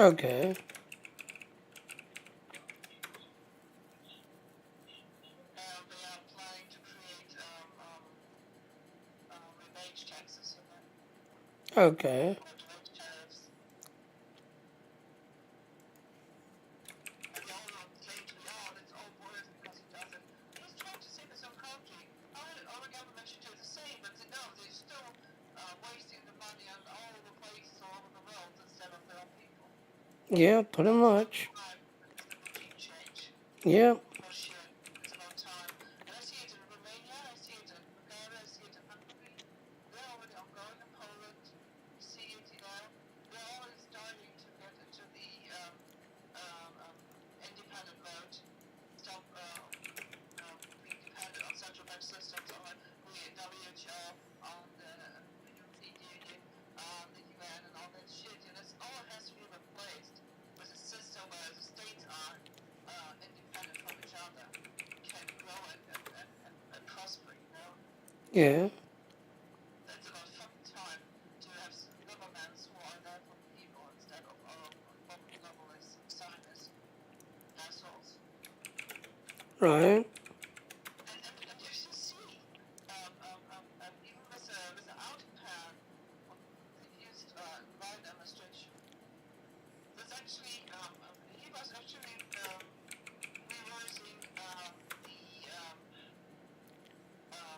Okay. And they are planning to create rebate taxes for that, Okay. or direct tariffs. And the only claim to be, oh, it's all worse because it doesn't. He's trying to say to some country, other government should do the same, but no, they're still wasting the money on all the places all over the world instead of their own people. Yeah, pretty much. It's the regime change. Yeah. Russia, it's about time. And I see it in Romania, I see it in Bulgaria, I see it in Hungary. They're already ongoing in Poland. You see it, they're already starting to get into the independent mode. Stop being dependent on central bank systems, on the WHO, on the European Union, on the UN, and all that shit. And this all has to be replaced with a system where the states are independent from each other, can grow and prosper, Yeah. That's about fucking time to have governments who are there for the people instead of globalist Zionists assholes. Right. And you should see, even with the outpan of the used Biden administration, there's actually, he was actually reversing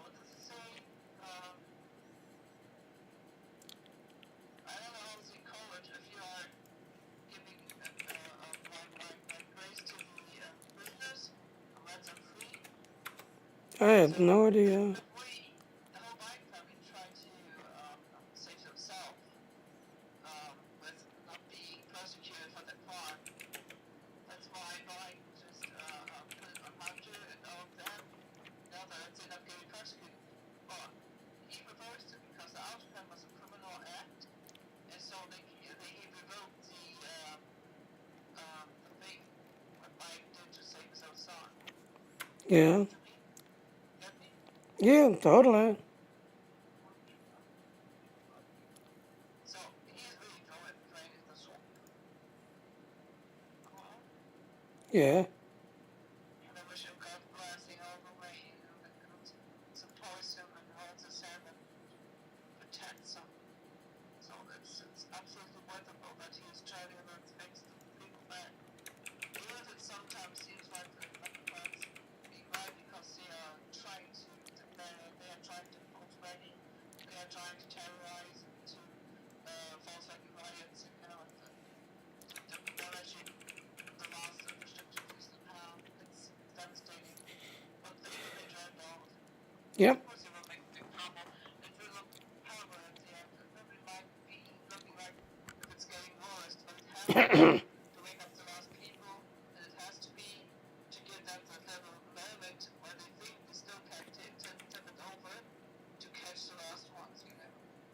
what does it say? I don't know how to call it if you are giving like grace to the prisoners and let them free. I have no idea. But the whole Biden family tried to save themselves with not being prosecuted for their crime. That's why Biden just put it on Hunter and all of them. Now that it's not getting persecuted. But he reversed it because the outcome was a criminal act, and so he revoked the thing what Biden did to save his own son. Yeah. Get me? Yeah, totally. So he is really draining the swamp. Yeah. And I wish him God blessing all the way, that supports him and holds his hand and protects him. So it's absolutely wonderful that he is trying to fix the people back. Even if it sometimes seems like the Democrats being right because they are trying to post ready, they are trying to terrorize, to false flag riots, to demolish the laws that restrict use of power. It's devastating. But they turned out. Yep. Of course, it will make a big problem. It will look horrible at the end. It probably might be looking like if it's getting worse, but it has to be to wake up the last people, and it has to be to give them that level of moment where they think they still can tip it over to catch the last ones,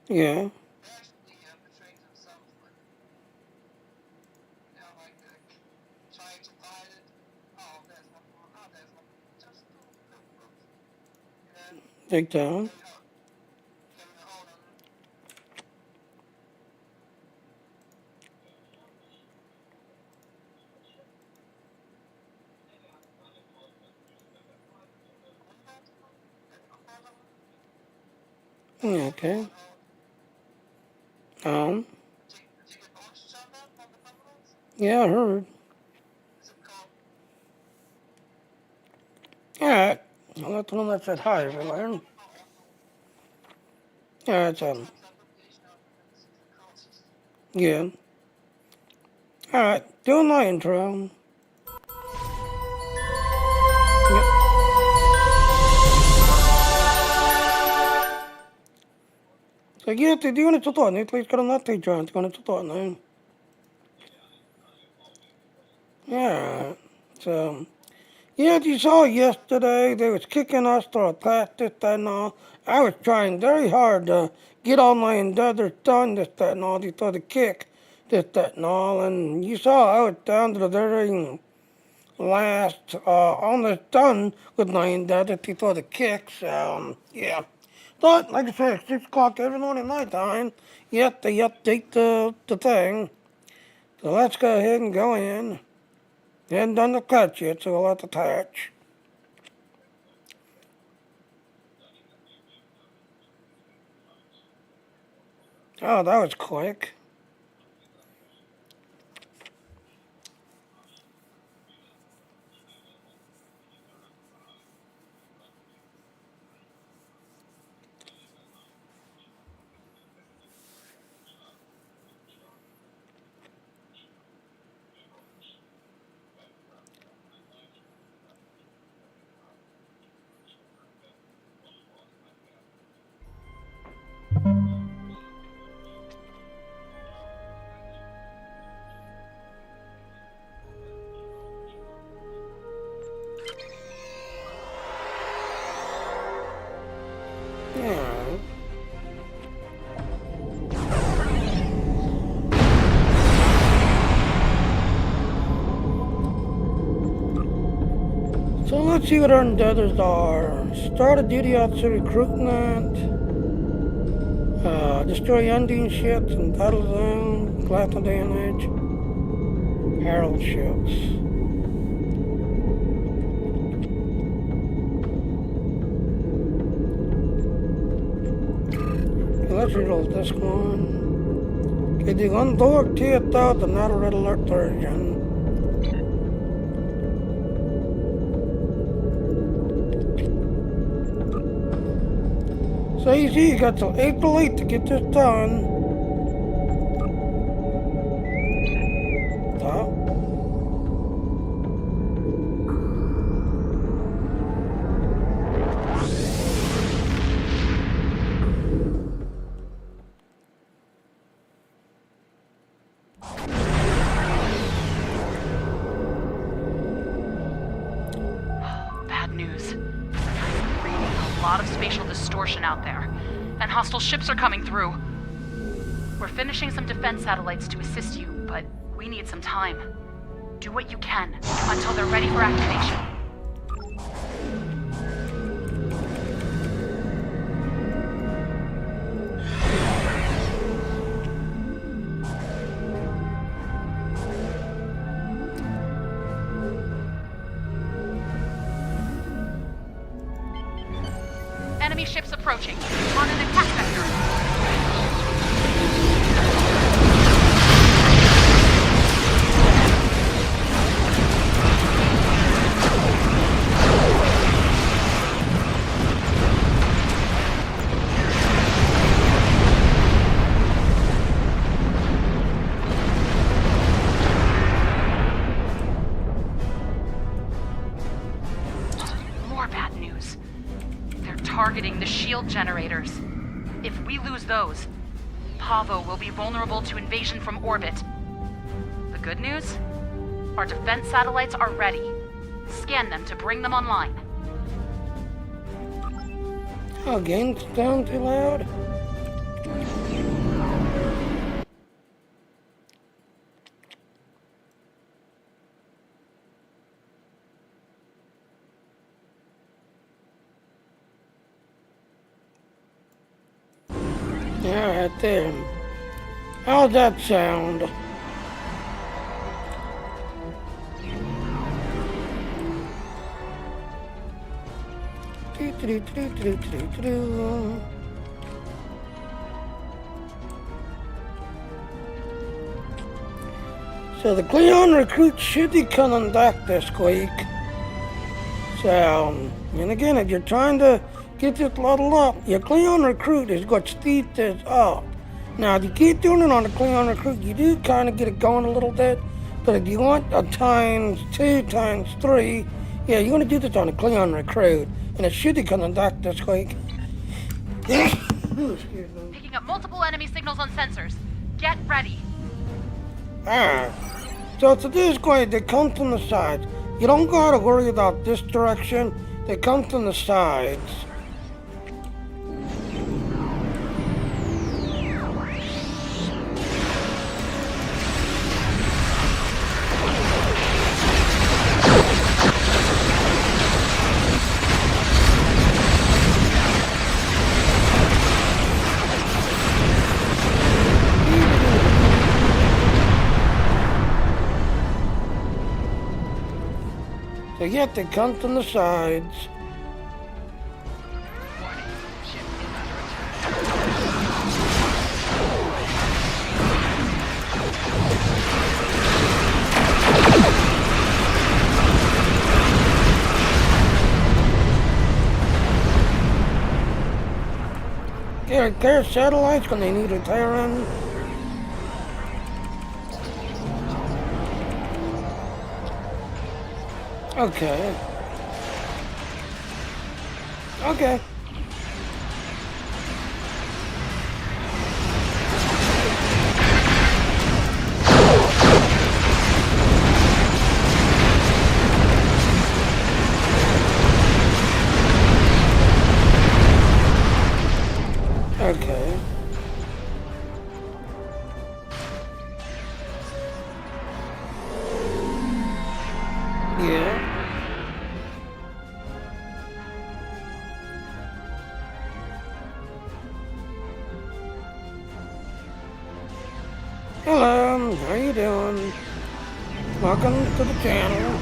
Yeah. They actually betrayed themselves, like trying to find it. Oh, there's one more. Oh, there's one more. Just go. Big town. Getting a hold on it. Okay. Did you get oranges on that on the bungalows? Yeah, I heard. Is it called? Alright. I'll let the one that said hi, everyone. Yeah, it's Sometimes application of the called. yeah. Alright, doing my intro. Yep. So yeah, ti dicono tutto, ne please get on that page, John. It's going to tutto, no? Yeah. So, yeah, you saw yesterday, they was kicking us to the past, this, that, and all. I was trying very hard to get all my endeavors done, this, that, and all, before the kick, this, that, and all. And you saw I was down to the very last, almost done with my endeavors before the kick, so, yeah. But, like I said, 6 o'clock every morning my time, yet they update the thing. So let's go ahead and go in. Hadn't done the clutch yet, so we'll have to attach. Oh, that was quick. Yeah. So let's see what our endeavors are. Start a duty officer recruitment. Destroy Undine ships in battle zone. Collateral damage. Herald ships. Okay, let's reload this one. Okay, the undocked TFO, the not a red alert version. So easy, you got till April 8th to get this done. Top. Bad news. I'm reading a lot of spatial distortion out there, and hostile ships are coming through. We're finishing some defense satellites to assist you, but we need some time. Do what you can until they're ready for activation. Enemy ships approaching. On an attack vector. More bad news. They're targeting the shield generators. If we lose those, Pahvo will be vulnerable to invasion from orbit. The good news? Our defense satellites are ready. Scan them to bring them online. Oh, game's down too loud. Yeah, right there. How's that sound? So the Cleon recruit should be coming back this week. So, and again, if you're trying to get this level up, your Cleon recruit is what speeds this up. Now, if you keep doing it on the Cleon recruit, you do kind of get it going a little bit. But if you want a times 2, times 3, yeah, you want to do this on the Cleon recruit. And it should be coming back this week. Picking up multiple enemy signals on sensors. Get ready. Alright. So to this point, they come from the sides. You don't gotta worry about this direction. They come from the sides. But yet they come from the sides. Warning, ship is under attack. Yeah, repair satellites when they need repairing. Okay. Okay. Okay. Yeah. Hello, how you doing? Welcome to the channel.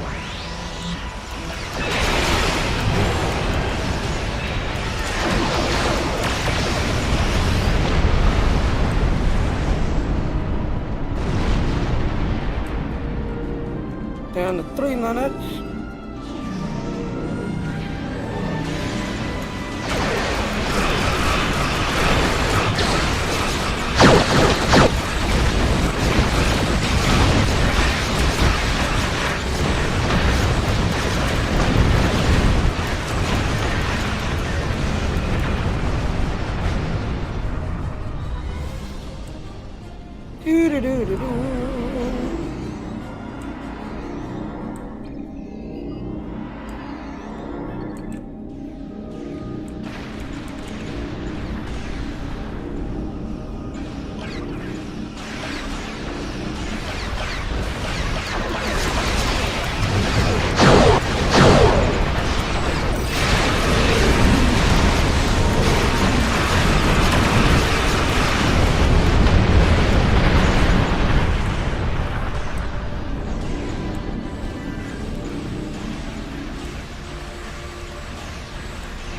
Down to 3 minutes. Do-do-do-do-do.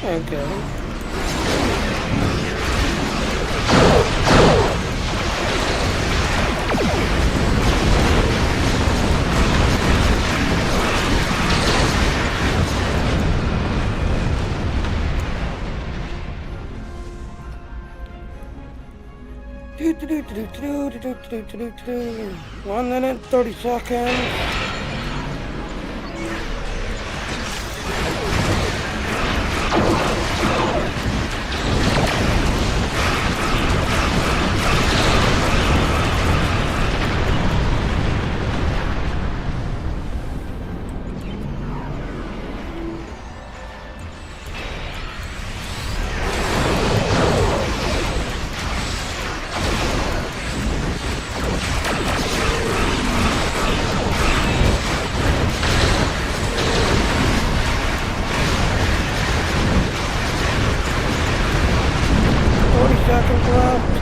Okay. Do, do, do, do, do, do, do, do, do, do, do. 1 minute, 30 seconds. Seconds left.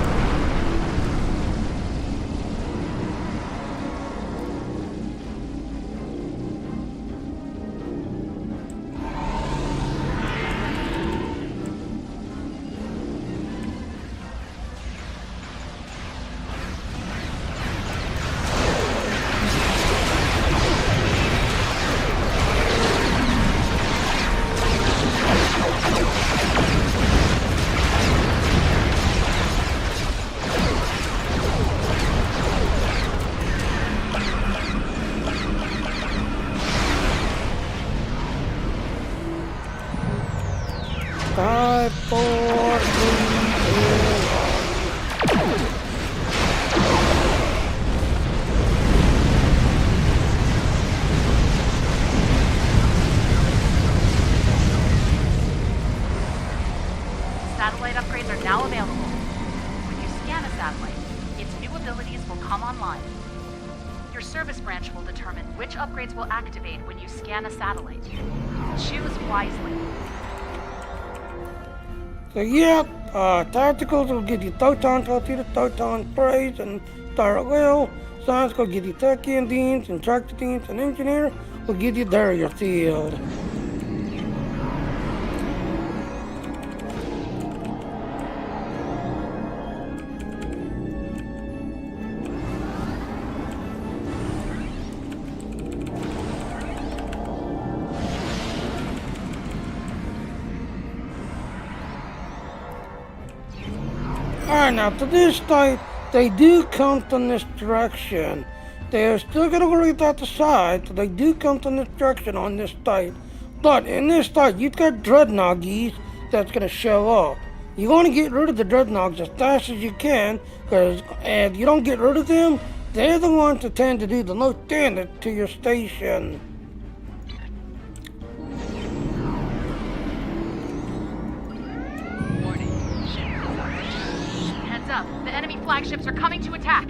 Five, four, three, Satellite upgrades are now available. When you scan a satellite, its new abilities will come online. Your service branch will determine which upgrades will activate when you scan a satellite. Choose wisely. So yeah, tacticals will give you Photon, Torpedo, Photon, Praise, and Star Wheel. Science will give you Tech Deans, and Tractor Deans, and Engineer. We'll get you there, your field. Alright, now to this side, they do come from this direction. They're still gonna go right out the side, so they do come from this direction on this side. But in this side, you've got dreadnoughties that's gonna show up. You wanna get rid of the dreadnoughts as fast as you can, because if you don't get rid of them, they're the ones that tend to do the most damage to your station. Heads up, the enemy flagships are coming to attack.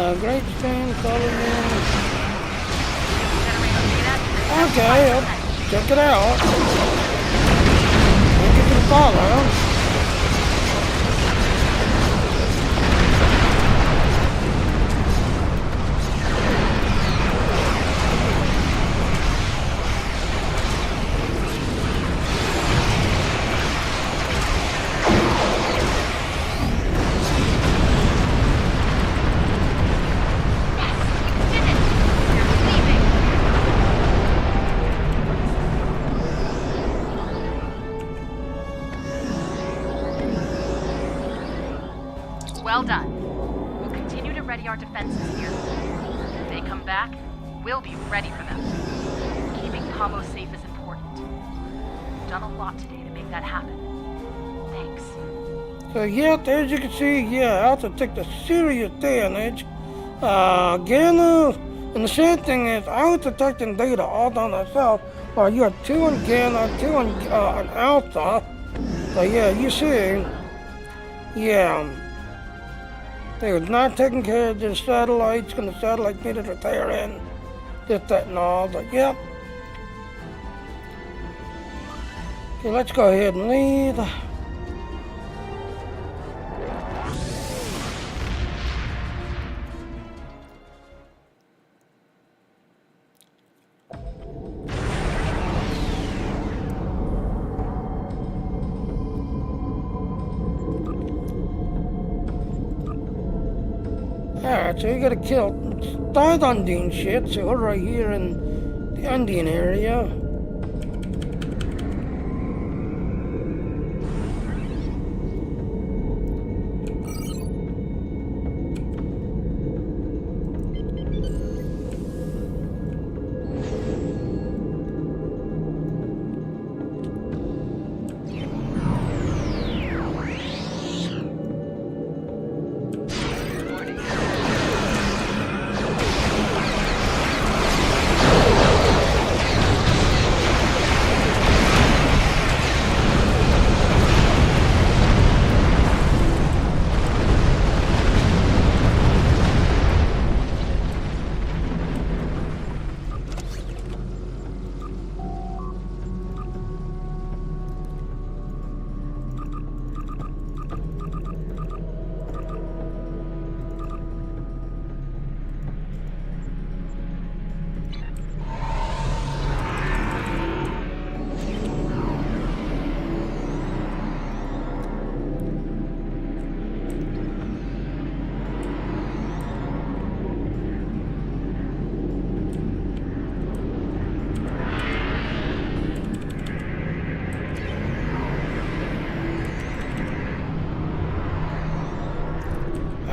Great stain, color in. Generator data is at Okay, 75%. I'll check it out. Thank you for the follow. Well done. We'll continue to ready our defenses here. If they come back, we'll be ready for them. Keeping Pahvo safe is important. You've done a lot today to make that happen. Thanks. So yeah, as you can see, yeah, Alpha took the serious damage. Ganna, and the sad thing is, I was detecting data all down myself, while you had 2 on Ganna, 2 on Alpha. So yeah, you see, yeah, they was not taking care of their satellites, and the satellites needed repairing, this, that, and all, but yep. Okay, let's go ahead and leave. Alright, so you gotta kill start Undine shit, so we're right here in the Undine area.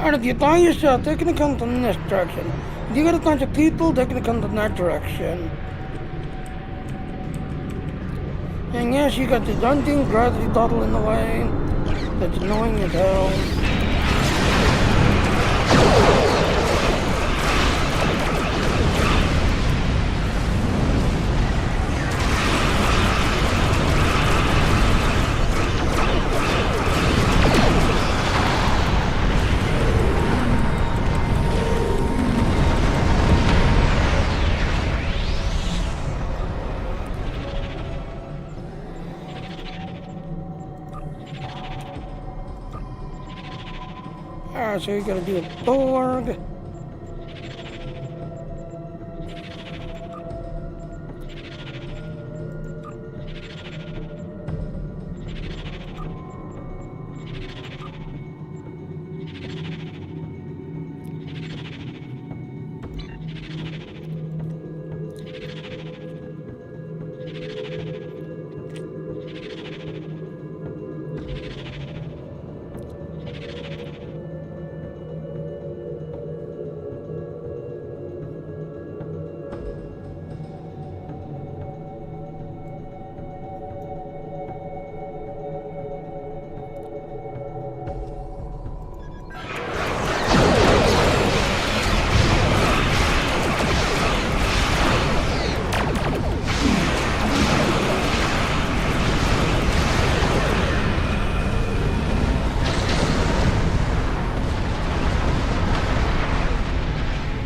And if you die yourself, they're gonna come from this direction. If you got a bunch of people, they're gonna come from that direction. And yes, you got this Undine gravity bottle in the way. That's annoying as hell. Alright, so you gotta do a Borg.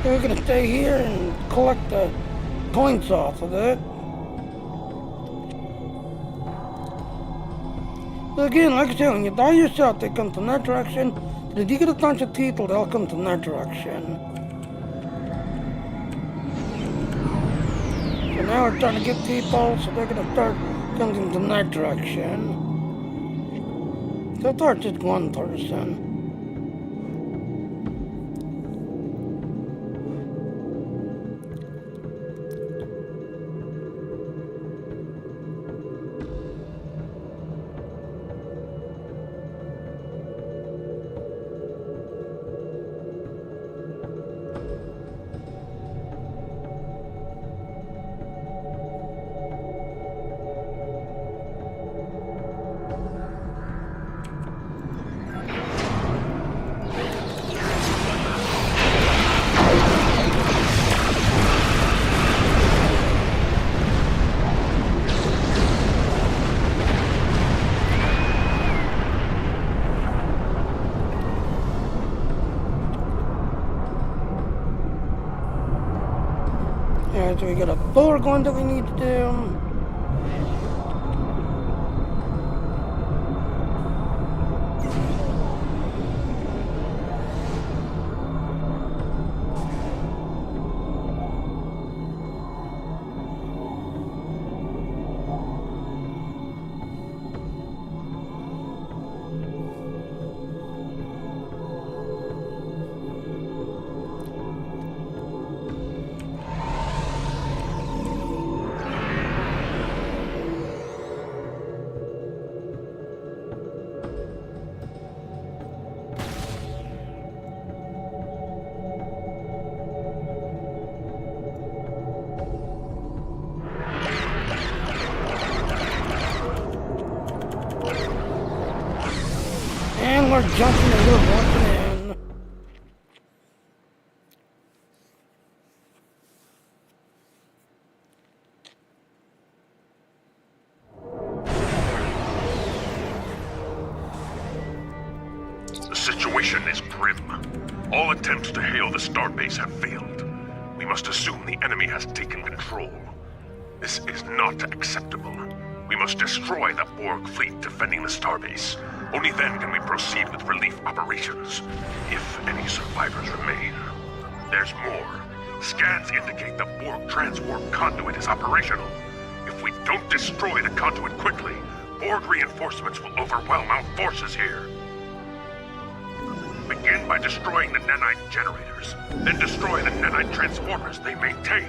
We're gonna stay here and collect the points off of it. But again, like I said, when you die yourself, they come from that direction. But if you get a bunch of people, they'll come from that direction. So now we're trying to get people, so they're gonna start coming from that direction. So far, it's just one person. Alright, so we got a door going that we need to do. And we're jumping the hood once again. The situation is grim. All attempts to hail the starbase have failed. We must assume the enemy has taken control. This is not acceptable. We must destroy the Borg fleet defending the starbase. Only then can we proceed with relief operations, if any survivors remain. There's more. Scans indicate the Borg transwarp conduit is operational. If we don't destroy the conduit quickly, Borg reinforcements will overwhelm our forces here. Begin by destroying the nanite generators, then destroy the nanite transformers they maintain.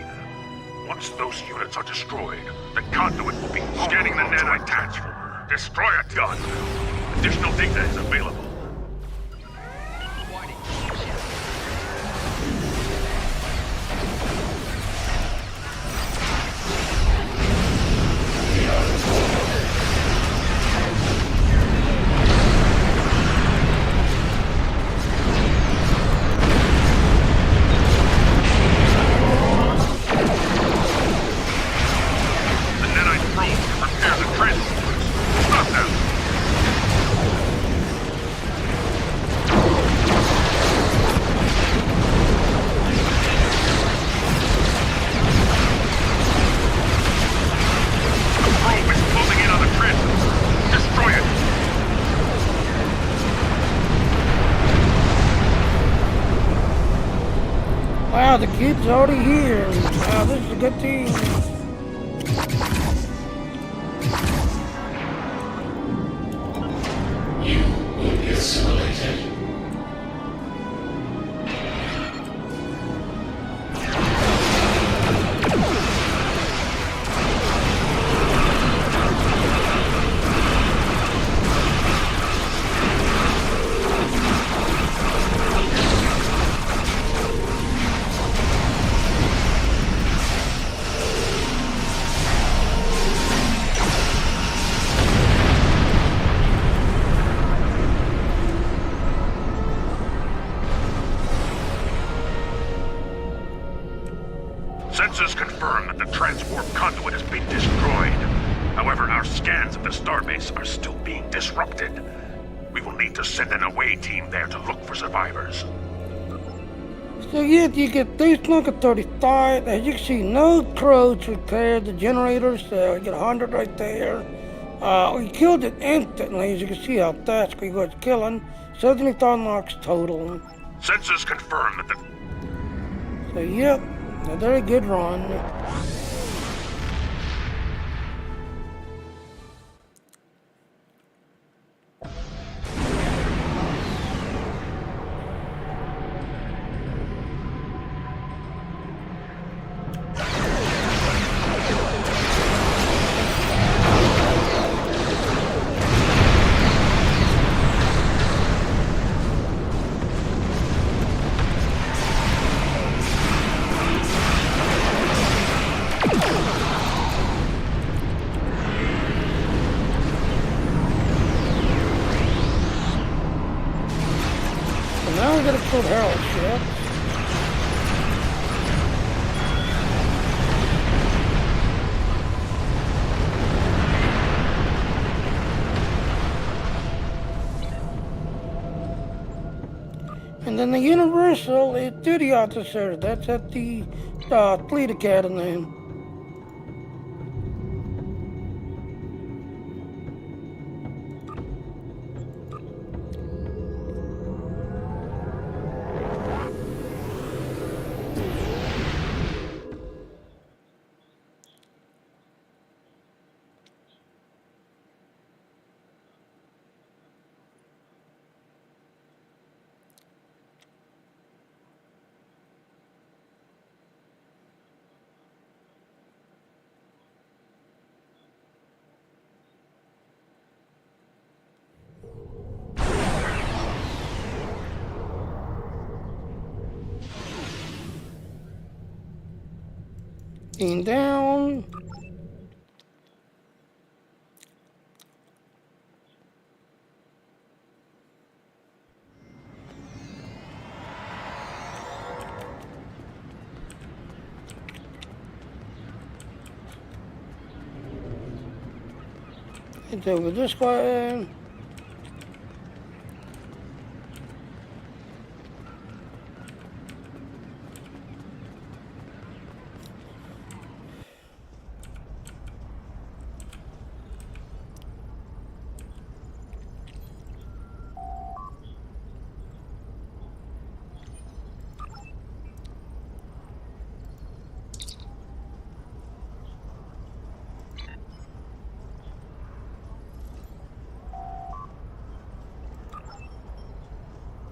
Once those units are destroyed, the conduit will be scanning the nanite transformer. Destroy it, done. Additional data is available. The nanite probe to repair the transformers. Stop them! Wow, the kid's already here. Wow, this is a good team. You will be assimilated. Sensors confirm that the transwarp conduit has been destroyed. However, our scans of the starbase are still being disrupted. We will need to send an away team there to look for survivors. So yeah, you get these look at 35. As you can see, no crows repaired the generator, so you get 100 right there. We killed it instantly, as you can see how fast we was killing. 75 knocks total. Sensors confirm that the So yep, a very good run. Now we gotta kill Harold ship. And then the Universal is duty officer. That's at the Fleet Academy. Being down. It's over this way.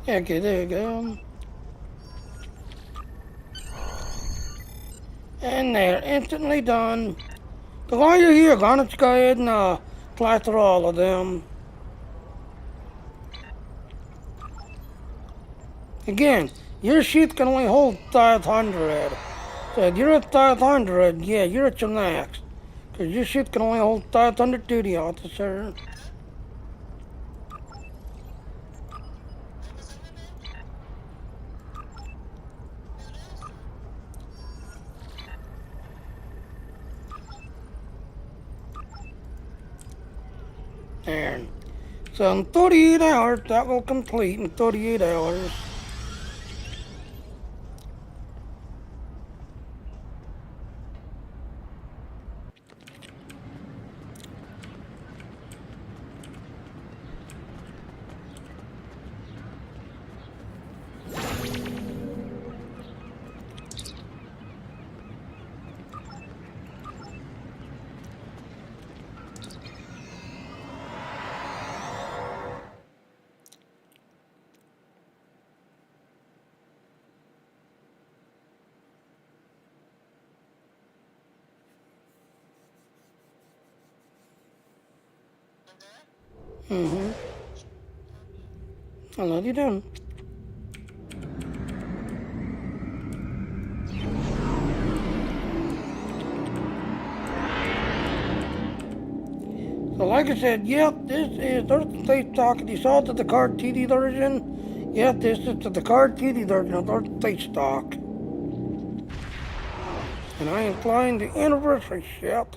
Okay, there you go. And they're instantly done. So while you're here, let's go ahead and fly through all of them. Again, your sheet can only hold 500. So if you're at 500, yeah, you're at your max. Because your ship can only hold 500 duty officers. There. So in 38 hours, that will complete in 38 hours. I love you doing. So like I said, yep, this is Earth State Stock. You saw it to the card TD version. Yep, this is to the card TD version of Earth State Stock. And I am flying the anniversary ship.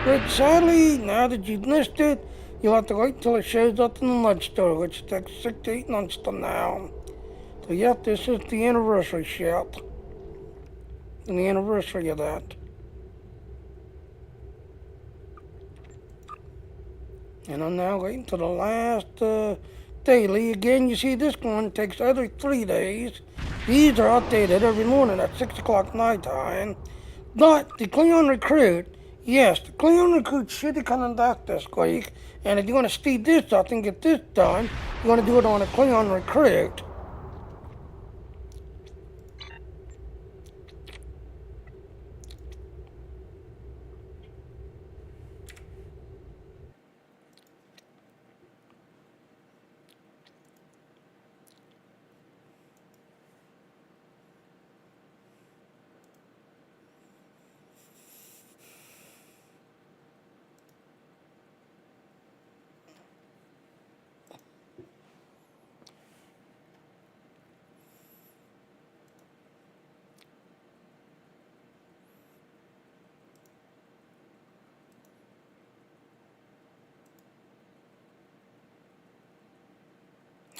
But sadly, now that you've missed it, you'll have to wait till it shows up in the mud store, which takes 6 to 8 months from now. So yep, this is the anniversary ship. And the anniversary of that. And I'm now waiting to the last daily. Again, you see this one takes every 3 days. These are updated every morning at 6 o'clock night time. But the Klingon Recruit, yes, the Klingon Recruit should be coming back this week. And if you want to speed this up and get this done, you want to do it on a Klingon Recruit.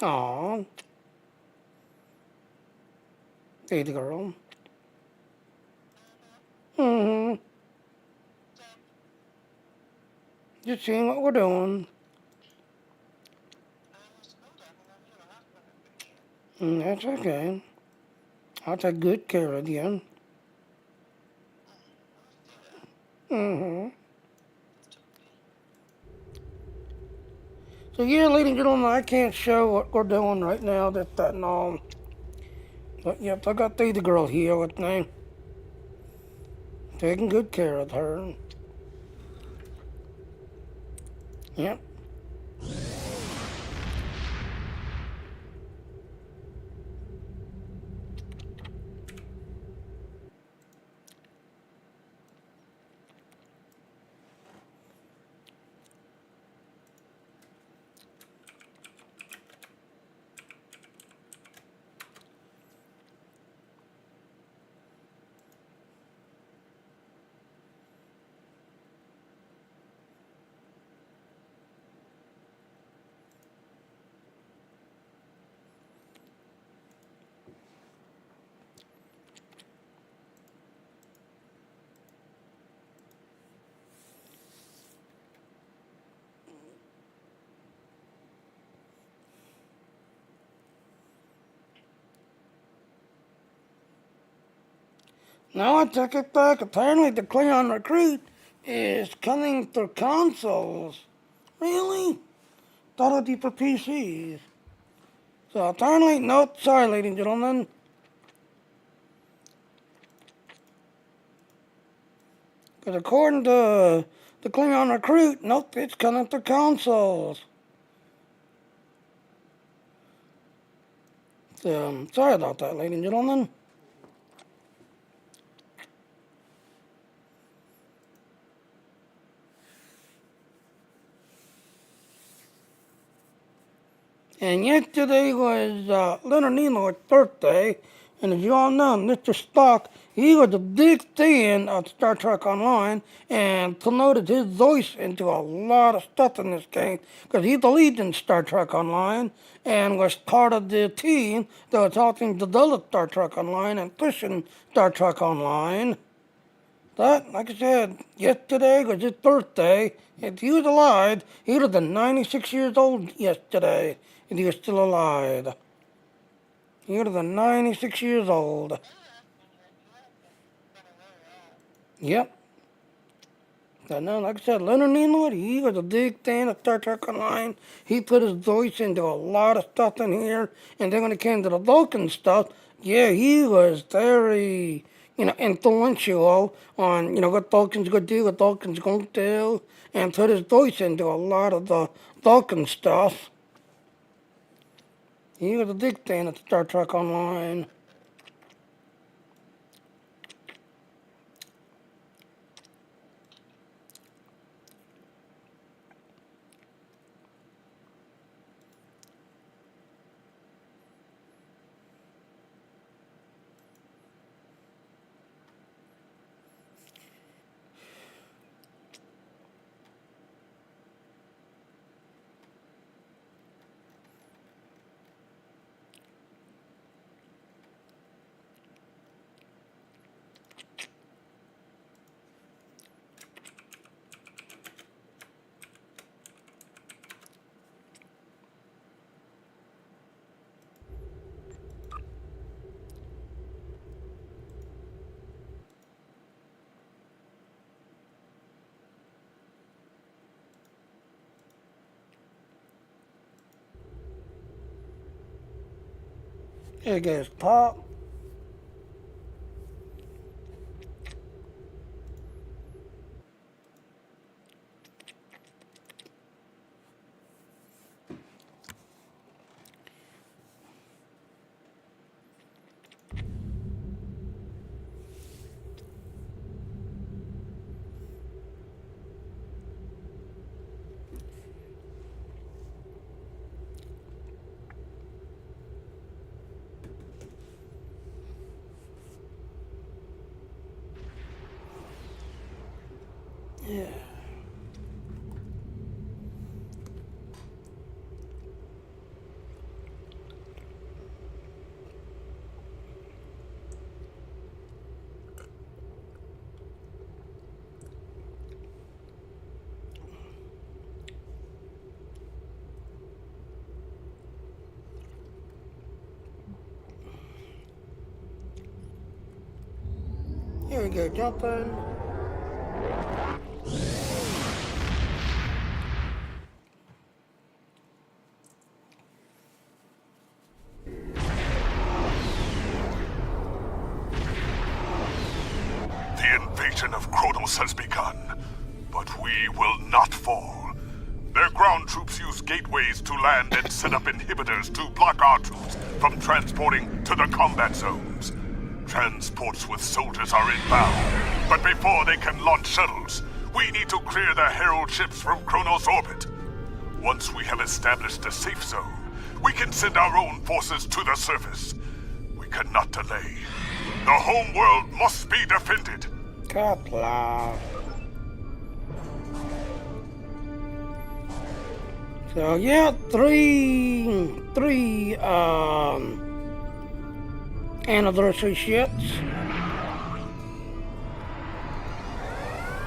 Aww. Hey, the girl. Mm-hmm. Just seeing what we're doing. That's okay. I'll take good care of you. Mm-hmm. So yeah, ladies and gentlemen, I can't show what we're doing right now, that and all. But yep, I got the girl here with me. Taking good care of her. Yep. Now I take it back. Apparently the Klingon Recruit is coming through consoles. Really? Thought it'd be for PCs. So apparently, nope, sorry ladies and gentlemen. Because according to the Klingon Recruit, nope, it's coming through consoles. So, sorry about that, ladies and gentlemen. And yesterday was Leonard Nimoy's birthday, and as you all know, Mr. Spock, he was a big fan of Star Trek Online, and promoted his voice into a lot of stuff in this game, because he believed in Star Trek Online, and was part of the team that was helping develop Star Trek Online and pushing Star Trek Online. But, like I said, yesterday was his birthday. If he was alive, he would have been 96 years old yesterday, if he was still alive. He would have been 96 years old. Yep. So now, like I said, Leonard Nimoy, he was a big fan of Star Trek Online. He put his voice into a lot of stuff in here. And then when it came to the Vulcan stuff, yeah, he was very, influential on, what Vulcan's going to do, what Vulcan's going to do. And put his voice into a lot of the Vulcan stuff. He was a big fan of Star Trek Online. Here goes Pop. Yeah. Here we go, jumping. The invasion of Kronos has begun, but we will not fall. Their ground troops use gateways to land and set up inhibitors to block our troops from transporting to the combat zones. Transports with soldiers are inbound, but before they can launch shuttles, we need to clear the Herald ships from Kronos orbit. Once we have established a safe zone, we can send our own forces to the surface. We cannot delay. The home world must be defended. Kapla. So yeah, three anniversary ships.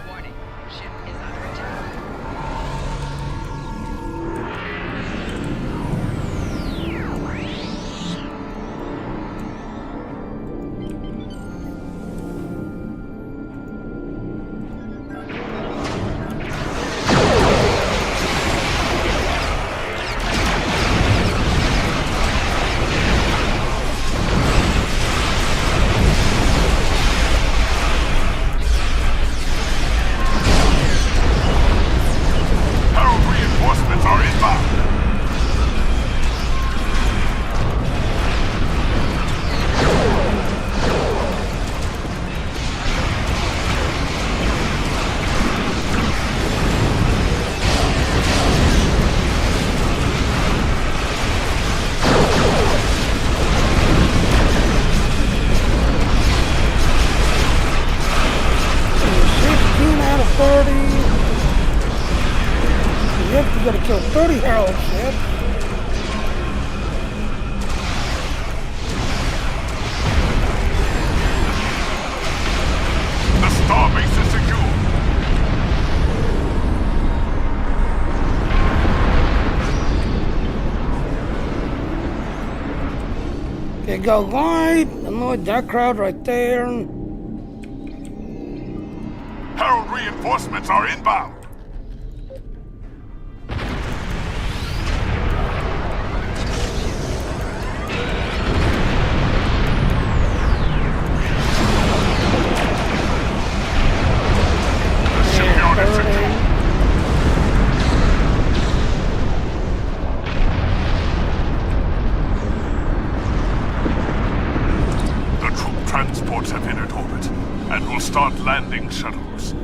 Warning, ship is under attack. Herald reinforcements are inbound. Out of 30. Yep, you gotta kill 30 Herald ships. The starbase is secure. Okay, go wide. Annoy that crowd right there. Herald reinforcements are inbound. The shipyard is secure. The troop transports have entered orbit and will start landing shuttles.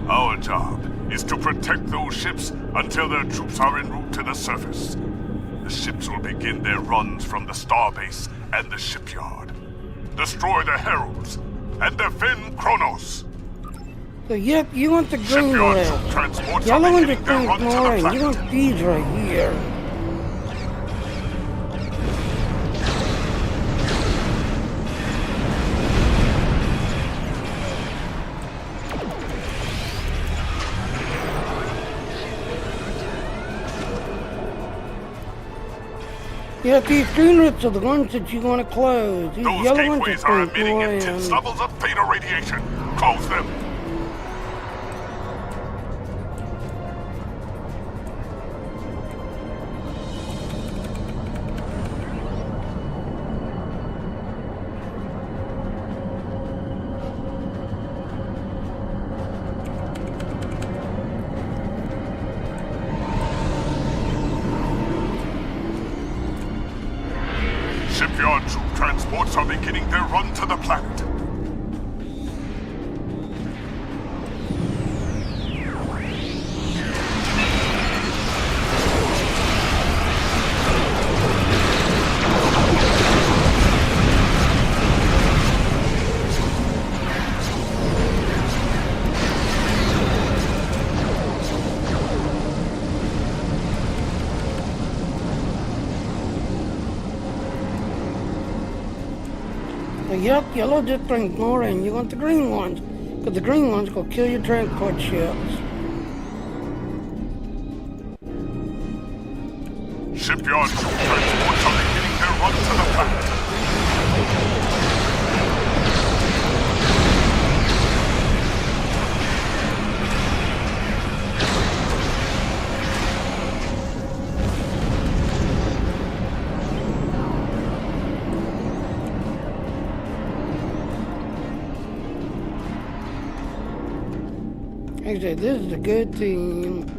Our job is to protect those ships until their troops are en route to the surface. The ships will begin their runs from the starbase and the shipyard. Destroy the Heralds and defend Kronos. So yep, you want the green Shipyard one. troop transports are Yellow ones are beginning their green run to the more. You planet. want these right here. Yeah, these green routes are the ones that you want to close. These Those yellow ones gateways are are emitting intense levels of theta radiation. Close them. are beginning their run to the planet. Yep, yellow just brings more in. You want the green ones, because the green ones will kill your transport ships. Shipyard transports are beginning their run to the planet. Actually, this is a good team.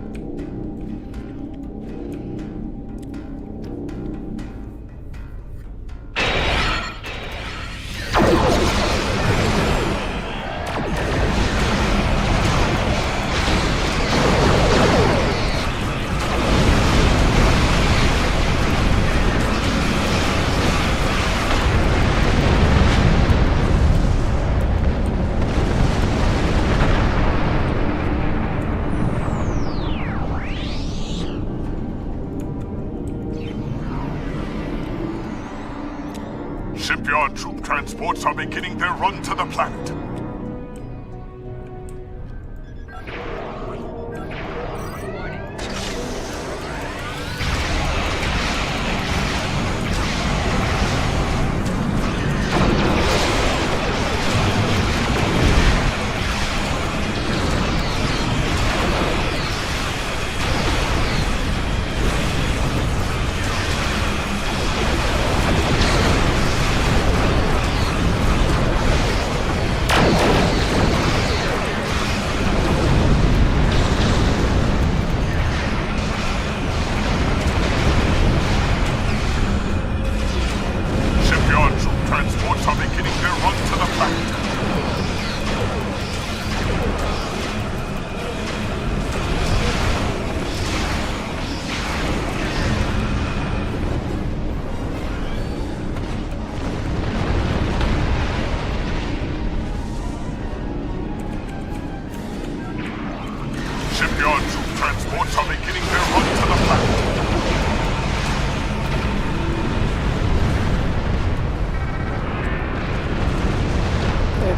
Shipyard troop transports are beginning their run to the planet. Transports are beginning their run to the planet.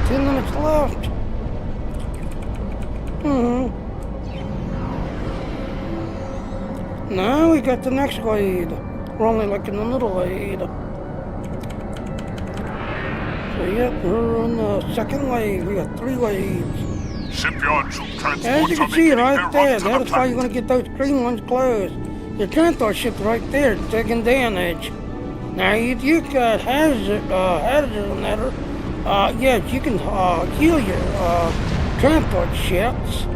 10 minutes left. Now we got the next lead. We're only like in the middle lead. So yep, we're on the second lead. We got 3 leads. Shipyard troop transports As you can see right there, that's why you're going to get those green ones closed. Your transport ship's right there, taking damage. Now you got hazards in there. Yes, you can heal your transport ships.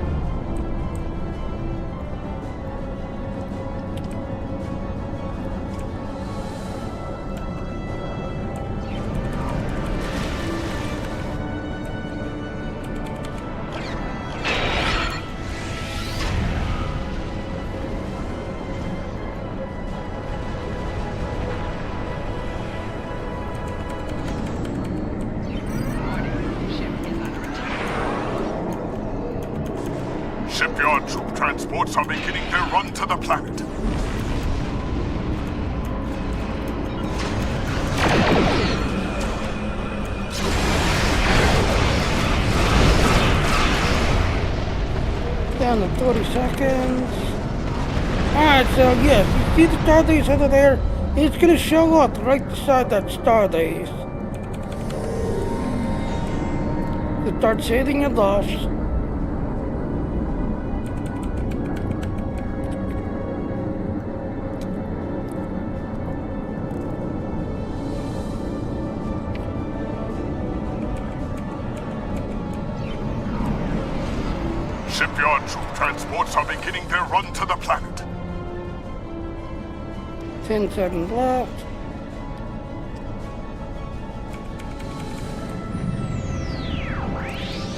Shipyard troop transports are beginning their run to the planet. Down to 30 seconds. Alright, so yes, you see the Stardust over there? It's gonna show up right beside that Stardust. You start saving your loss. Shipyard troop transports are beginning their run to the planet. 10 seconds left.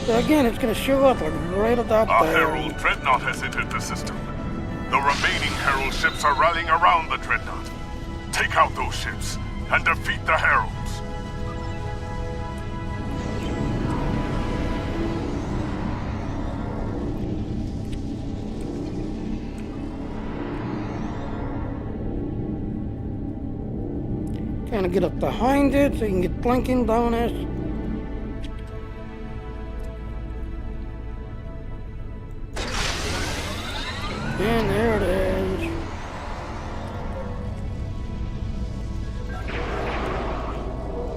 So again, it's gonna show up like right about A there. Herald Dreadnought has entered the system. The remaining Herald ships are rallying around the Dreadnought. Take out those ships and defeat the Heralds. Kind of get up behind it so you can get flanking bonus. And there it is.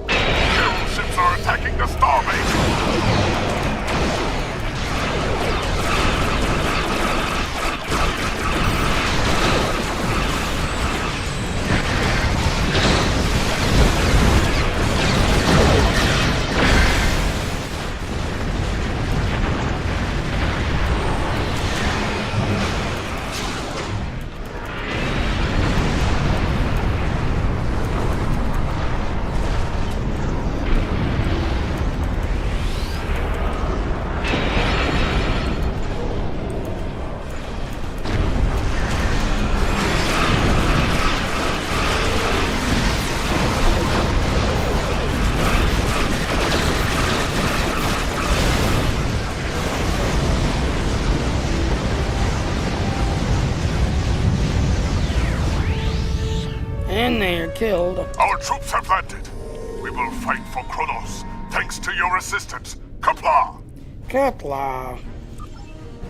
Herald ships are attacking the starbase. And they're killed. Our troops have landed. We will fight for Kronos, thanks to your assistance. Kapla! Catlaw.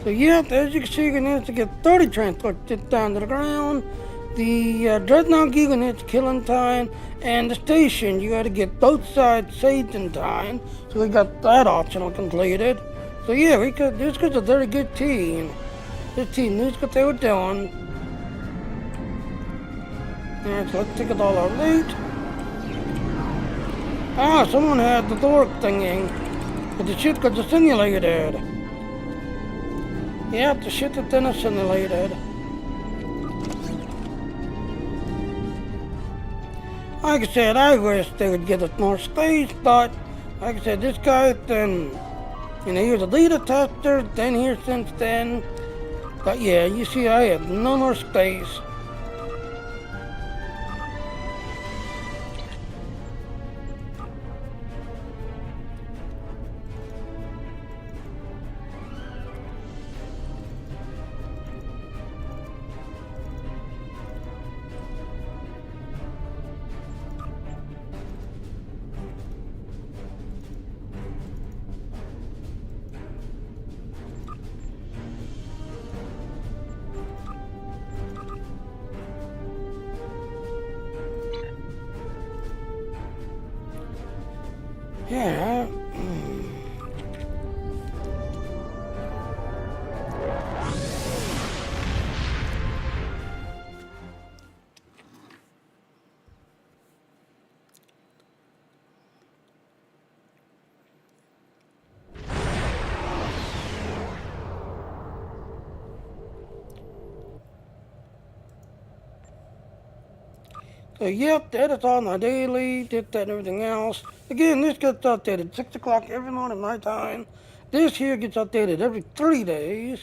So yep, as you can see, you're gonna have to get 30 transports down to the ground. The Dreadnought Giganet's killing time, and the station, you gotta get both sides saved in time. So we got that optional completed. So yeah, this was a very good team. This team knew what they were doing. Alright, so let's take it all our loot. Ah, someone had the door thingy. But the shit got simulated. Yep, the shit that then simulated. Like I said, I wish they would give us more space, but like I said, this guy then, he was a leader tester, been here since then. But yeah, you see, I have no more space. Yeah. So yep, that is on my daily, did that and everything else. Again, this gets updated 6 o'clock every morning my time. This here gets updated every 3 days.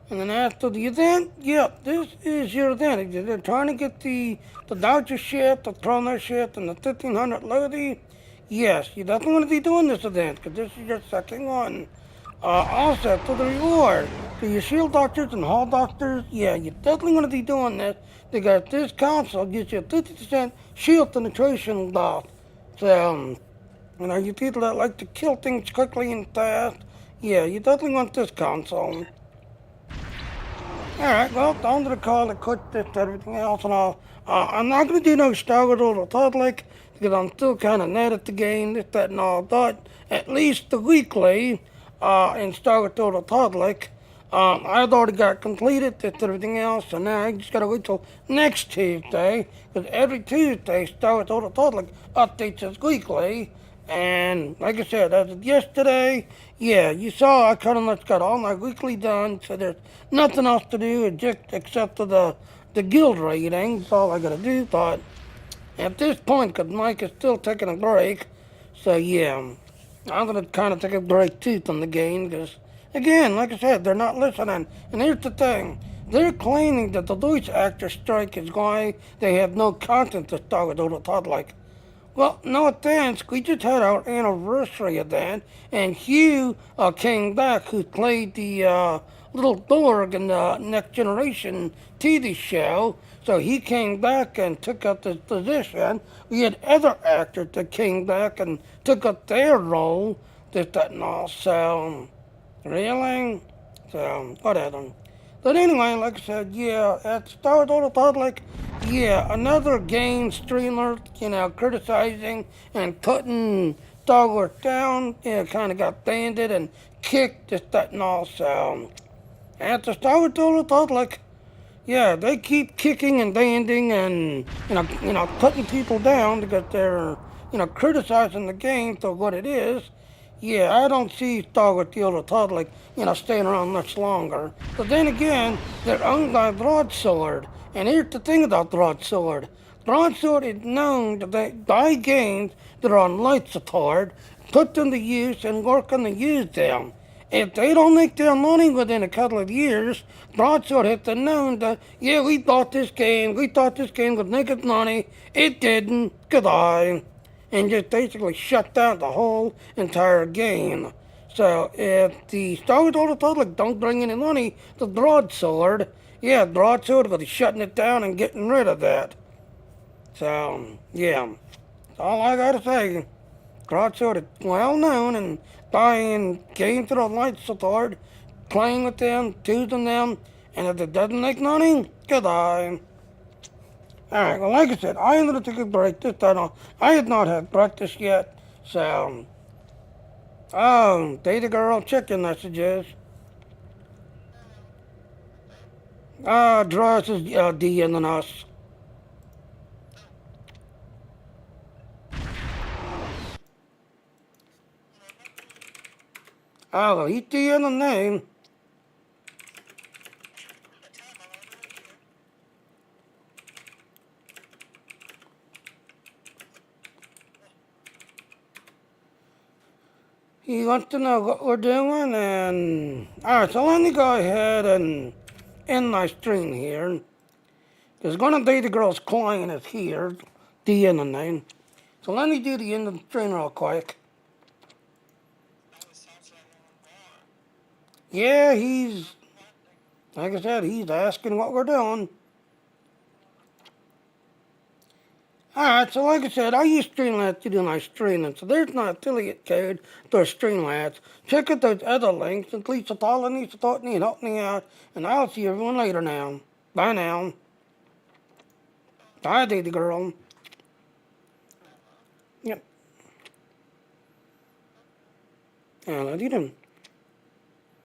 And then after the event, yep, this is your event. If they're trying to get the Dodger ship, the Troner ship, and the 1500 Lodi, yes, you definitely want to be doing this event, because this is your second one. Also, for the reward, for your shield doctors and hall doctors, yeah, you definitely want to be doing this, because this console gives you a 50% shield penetration buff. So, you people that like to kill things quickly and fast, yeah, you definitely want this console. Alright, well, on to the call to quit this and everything else, and I'm not going to do no Star Wars Old Republic, because I'm still kind of net at the game, this, that, and all, but at least the weekly, in Star Wars Old Republic, I've already got completed this and everything else, so now I just got to wait till next Tuesday, because every Tuesday, Star Wars Old Republic updates us weekly. And like I said, as of yesterday, yeah, you saw I kind of much got all my weekly done, so there's nothing else to do except for the guild rating. That's all I gotta do. But at this point, because Mike is still taking a break, so yeah. I'm gonna kind of take a break tooth on the game because, again, like I said, they're not listening. And here's the thing: they're claiming that the voice actor strike is why they have no content to start with Old Todd. Like, well, no offense, we just had our anniversary event, and Hugh came back, who played the little Borg in the Next Generation TV show. So he came back and took up this position. We had other actors that came back and took up their role, this, that, and all. So, really? So, whatever. But anyway, like I said, yeah, at Star Wars thought like, yeah, another game streamer, criticizing and putting Star Wars down, kind of got banded and kicked, this, that, and all. So, at the Star Wars thought like, yeah, they keep kicking and banding and, putting people down because they're, criticizing the game for what it is. Yeah, I don't see Star Wars the Old Republic, staying around much longer. But then again, they're owned by Broadsword. And here's the thing about Broadsword. Broadsword is known to buy games that are on light support, put them to use, and work on to use them. If they don't make their money within a couple of years, Broadsword has to know that, yeah, we thought this game would make us money. It didn't. Goodbye. And just basically shut down the whole entire game. So if the Star Wars Old Republic don't bring any money to Broadsword, yeah, Broadsword will be shutting it down and getting rid of that. So, yeah, that's all I gotta say. Broadsword is well known and buying games that are light support, playing with them, choosing them, and if it doesn't make money, goodbye. Alright, well, like I said, I am going to take a break this time. I have not had breakfast yet, so. Data girl, check your messages. Dross is DMing us. Oh, he's DMing the name. He wants to know what we're doing, and alright, so let me go ahead and end my stream here. Because one of Data Girl's client is here, DMing the name. So let me do the end of the stream real quick. Yeah, he's, like I said, he's asking what we're doing. Alright, so like I said, I use Streamlabs to do my streaming, so there's my affiliate code for Streamlabs. Check out those other links, and please follow me, support me, and help me out, and I'll see everyone later now. Bye now. Bye, Data Girl. Yep. And I did him.